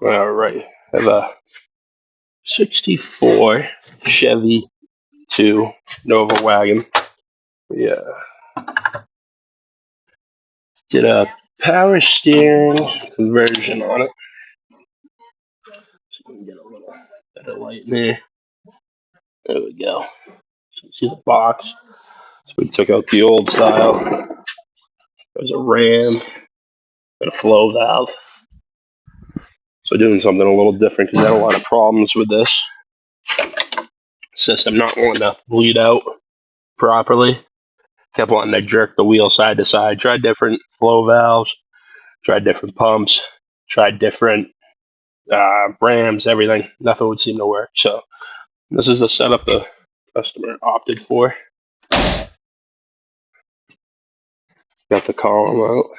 All right. I have a 64 Chevy 2 Nova Wagon. Yeah. Did a power steering conversion on it. So we can get a little better light in there. There we go. So you see the box. So we took out the old style. There's a ram and a flow valve. So doing something a little different because I had a lot of problems with this system not wanting to bleed out properly. Kept wanting to jerk the wheel side to side. Tried different flow valves, tried different pumps, tried different rams, everything. Nothing would seem to work. So this is the setup the customer opted for. Got the column out.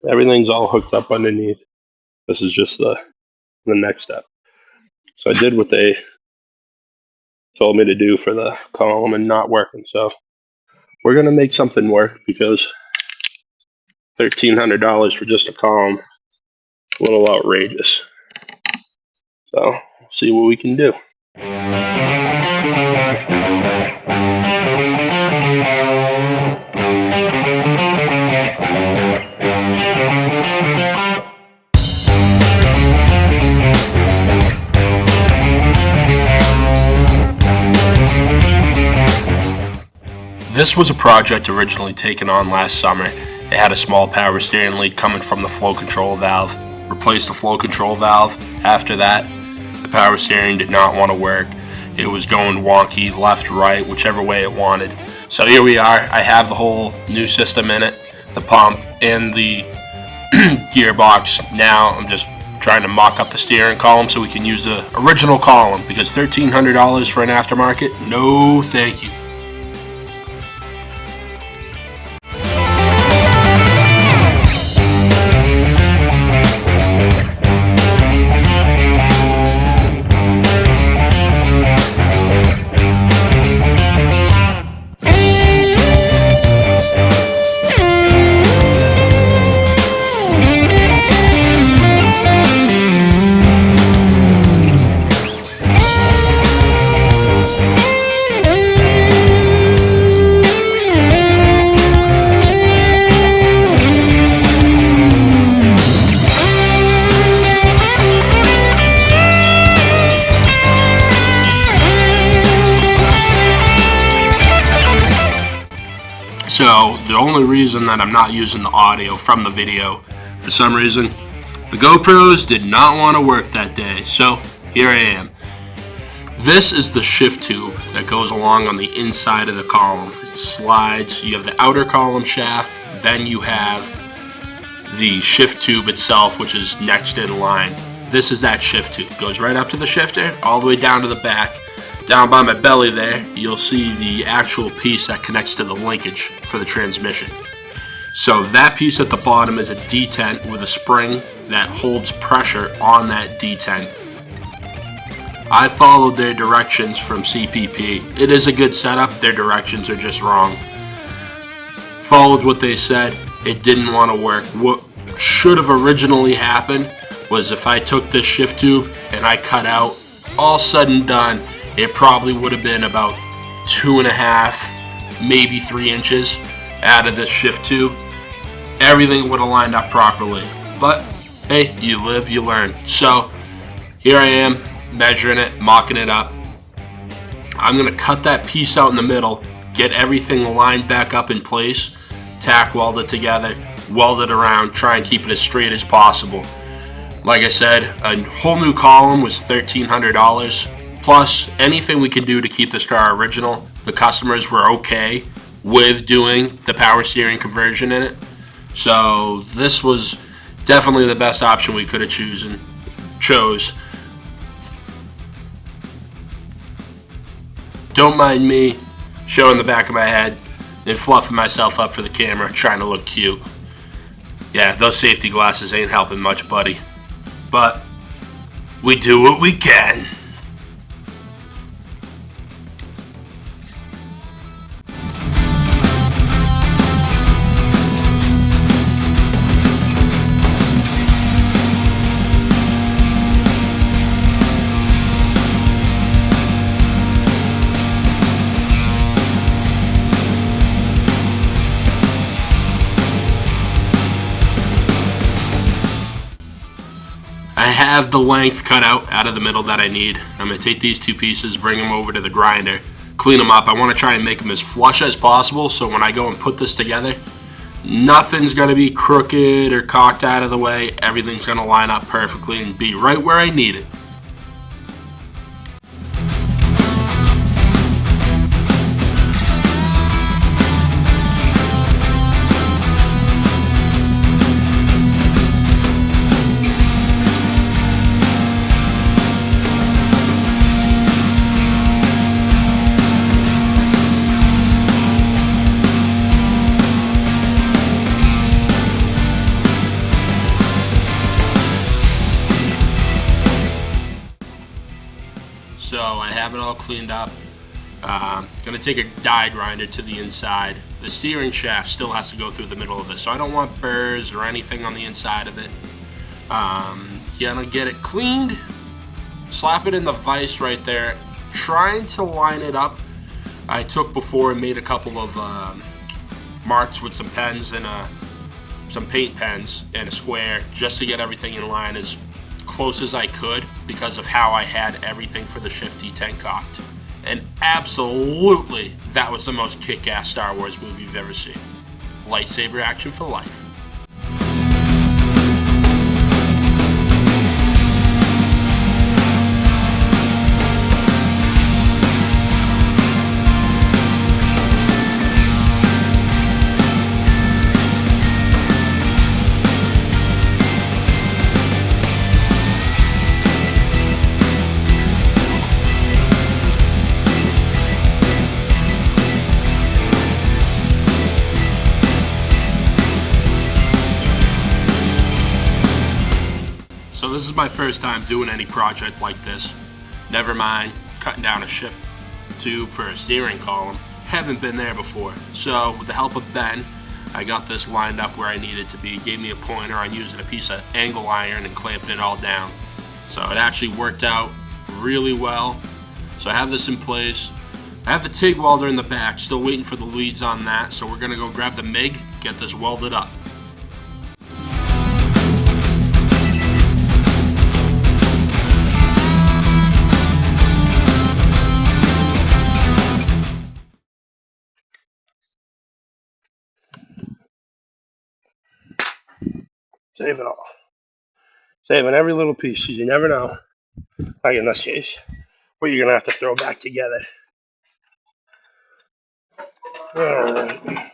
Everything's all hooked up underneath. This is just the next step. So I did what they told me to do for the column and not working. So we're going to make something work because $1,300 for just a column, a little outrageous. So see what we can do. This was a project originally taken on last summer. It had a small power steering leak coming from the flow control valve. Replaced the flow control valve. After that, the power steering did not want to work. It was going wonky, left, right, whichever way it wanted. So here we are. I have the whole new system in it, the pump and the gearbox. Now I'm just trying to mock up the steering column so we can use the original column because $1,300 for an aftermarket? No, thank you. So the only reason that I'm not using the audio from the video, for some reason, the GoPros did not want to work that day. So here I am. This is the shift tube that goes along on the inside of the column. It slides. You have the outer column shaft, then you have the shift tube itself, which is next in line. This is that shift tube. It goes right up to the shifter, all the way down to the back. Down by my belly there, you'll see the actual piece that connects to the linkage for the transmission. So that piece at the bottom is a detent with a spring that holds pressure on that detent. I followed their directions from CPP. It is a good setup, their directions are just wrong. Followed what they said, it didn't want to work. What should have originally happened was if I took this shift tube and I cut out, all said and done, it probably would have been about 2.5, maybe 3 inches out of this shift tube. Everything would have lined up properly. But hey, you live, you learn. So here I am, measuring it, mocking it up. I'm going to cut that piece out in the middle, get everything lined back up in place, tack weld it together, weld it around, try and keep it as straight as possible. Like I said, a whole new column was $1,300. Plus, anything we can do to keep this car original. The customers were okay with doing the power steering conversion in it. So this was definitely the best option we could have chose. Don't mind me showing the back of my head and fluffing myself up for the camera, trying to look cute. Yeah, those safety glasses ain't helping much, buddy. But we do what we can. I have the length cut out of the middle that I need. I'm going to take these two pieces, bring them over to the grinder, clean them up. I want to try and make them as flush as possible, so when I go and put this together, nothing's going to be crooked or cocked out of the way. Everything's going to line up perfectly and be right where I need it. So I have it all cleaned up. Gonna take a die grinder to the inside. The steering shaft still has to go through the middle of this, so I don't want burrs or anything on the inside of it. Gonna get it cleaned, slap it in the vise right there, trying to line it up. I took before and made a couple of marks with some pens and some paint pens and a square just to get everything in line as close as I could because of how I had everything for the Shifty tank cocked. And absolutely, that was the most kick-ass Star Wars movie you've ever seen. Lightsaber action for life. So this is my first time doing any project like this. Never mind cutting down a shift tube for a steering column. Haven't been there before. So with the help of Ben, I got this lined up where I needed to be. He gave me a pointer on using a piece of angle iron and clamping it all down. So it actually worked out really well. So I have this in place. I have the TIG welder in the back, still waiting for the leads on that. So we're gonna go grab the MIG, get this welded up. Save it all. Saving every little piece, because you never know, like in this case, what you're going to have to throw back together. Alright.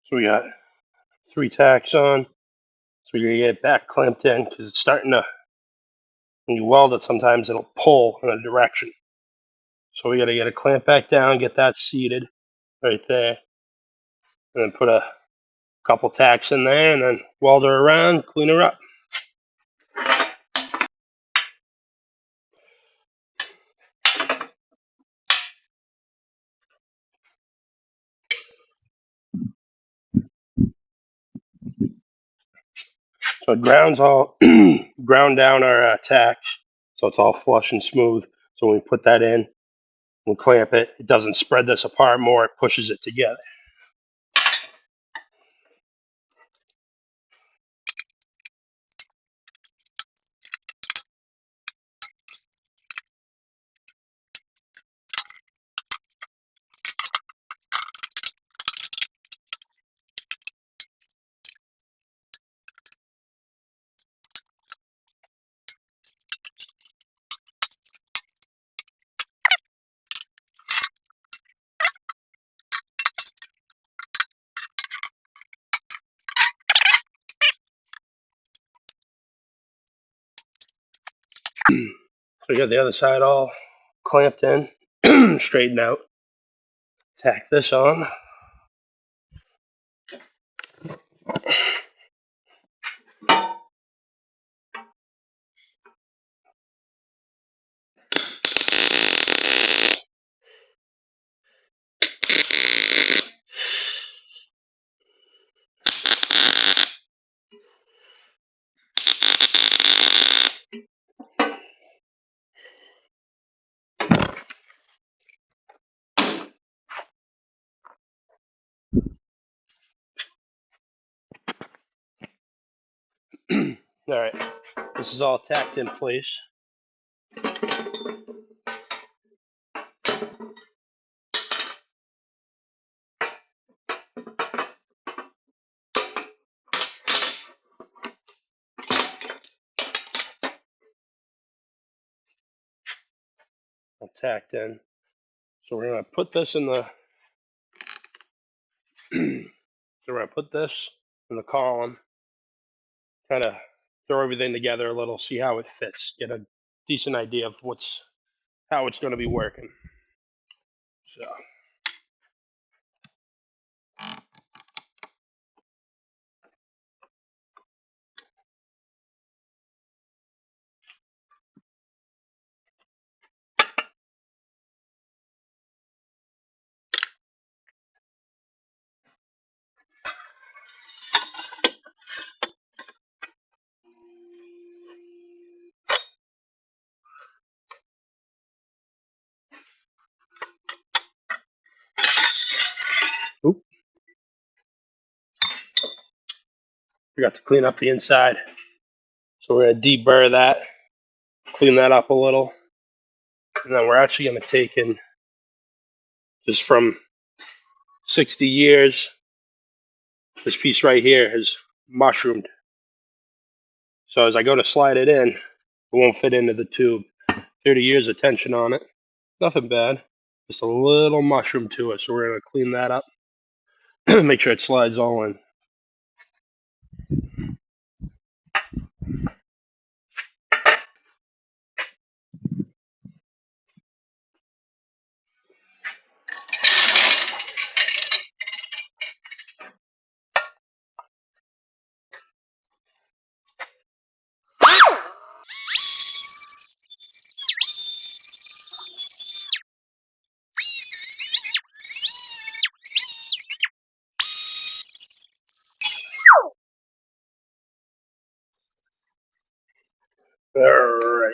So we got 3 tacks on. So we're going to get it back clamped in because it's starting to, when you weld it, sometimes it'll pull in a direction. So we got to get it clamped back down, get that seated right there, and then put a couple tacks in there and then weld her around, clean her up. So it grounds all ground down our tacks, so it's all flush and smooth. So when we put that in, we'll clamp it. It doesn't spread this apart more. It pushes it together. So we got the other side all clamped in, straightened out. Tack this on. All right, this is all tacked in place. All tacked in. So we're gonna put this in the. So we're gonna put this in the column. Kind of throw everything together a little, see how it fits, get a decent idea of how it's going to be working. So. Oop. Forgot to clean up the inside. So we're going to deburr that, clean that up a little. And then we're actually going to take in, just from 60 years, this piece right here has mushroomed. So as I go to slide it in, it won't fit into the tube. 30 years of tension on it. Nothing bad. Just a little mushroom to it. So we're going to clean that up. Make sure it slides all in. All right.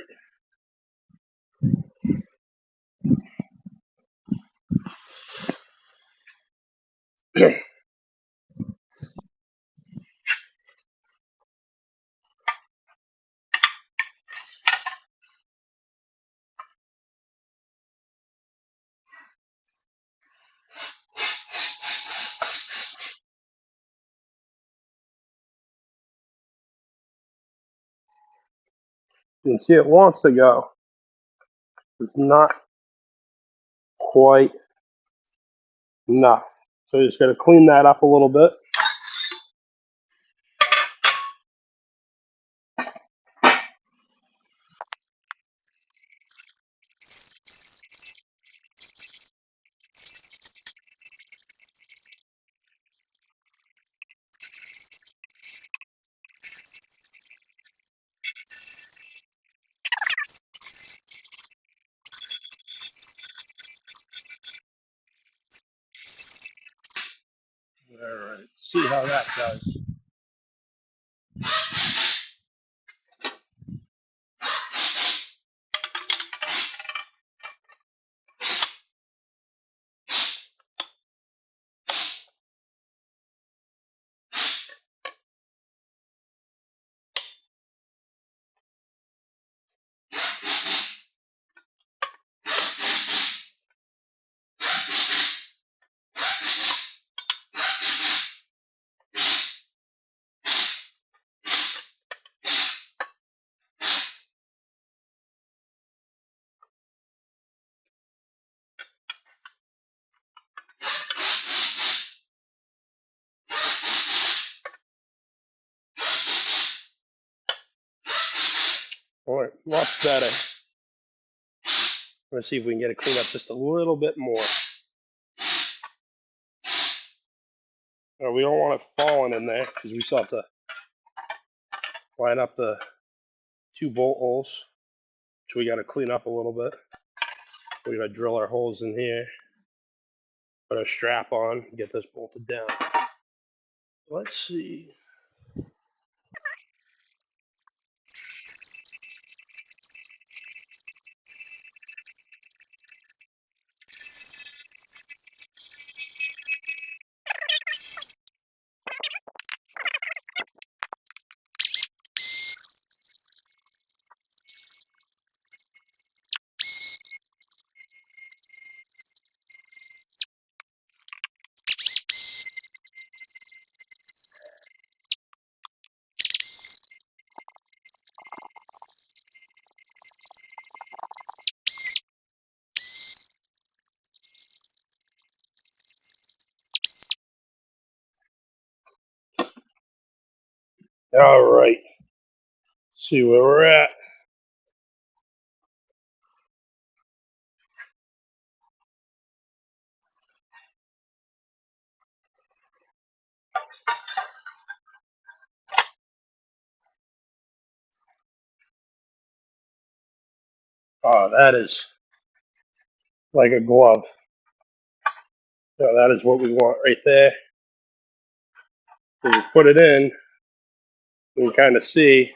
You can see it wants to go. It's not quite enough. So you just got to clean that up a little bit. All right. See how that does. All right, lots better. Let's see if we can get it cleaned up just a little bit more. We don't want it falling in there because we still have to line up the 2 bolt holes, which we got to clean up a little bit. We got to drill our holes in here, put a strap on, get this bolted down. Let's see. All right. See where we're at. Oh, that is like a glove. So that is what we want right there. When we put it in, we can kind of see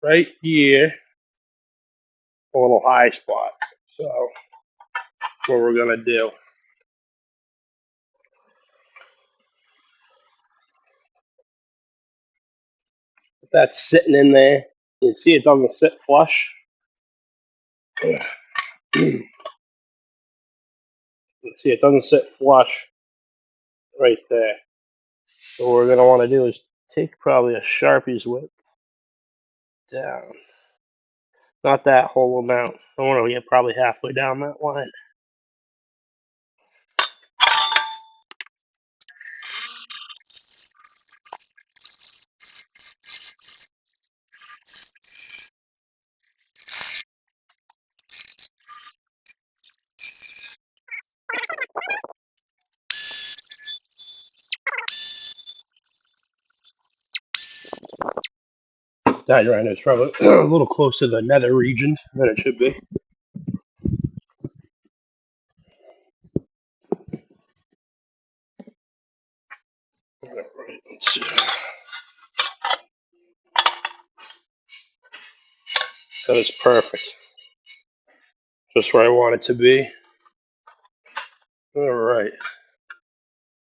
right here a little high spot. So what we're gonna do. If that's sitting in there, you can see it doesn't sit flush. You can see it doesn't sit flush right there. So what we're gonna want to do is take probably a Sharpie's width down. Not that whole amount. I want to get probably halfway down that line. That right now is probably a little close to the nether region than it should be. Alright, let's see. That is perfect. Just where I want it to be. Alright.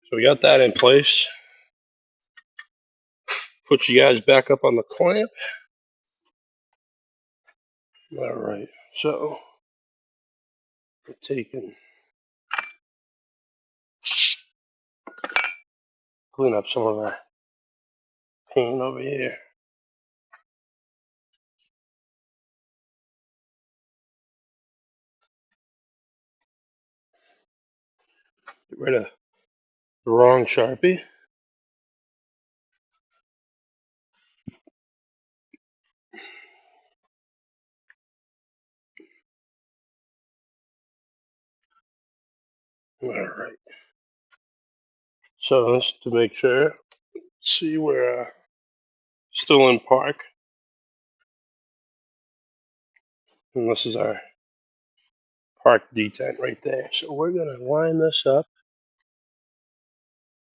So we got that in place. Put you guys back up on the clamp. Alright. So we're taking, clean up some of our paint over here. Get rid of the wrong Sharpie. Alright. So just to make sure, see we're still in park. And this is our park detent right there. So we're going to line this up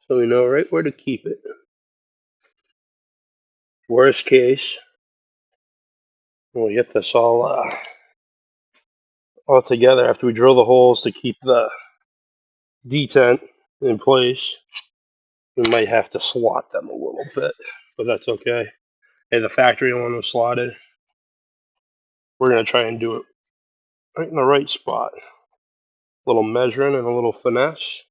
so we know right where to keep it. Worst case, we'll get this all together after we drill the holes to keep the detent in place. We might have to slot them a little bit, but that's okay. Hey, the factory one was slotted. We're going to try and do it right in the right spot. A little measuring and a little finesse.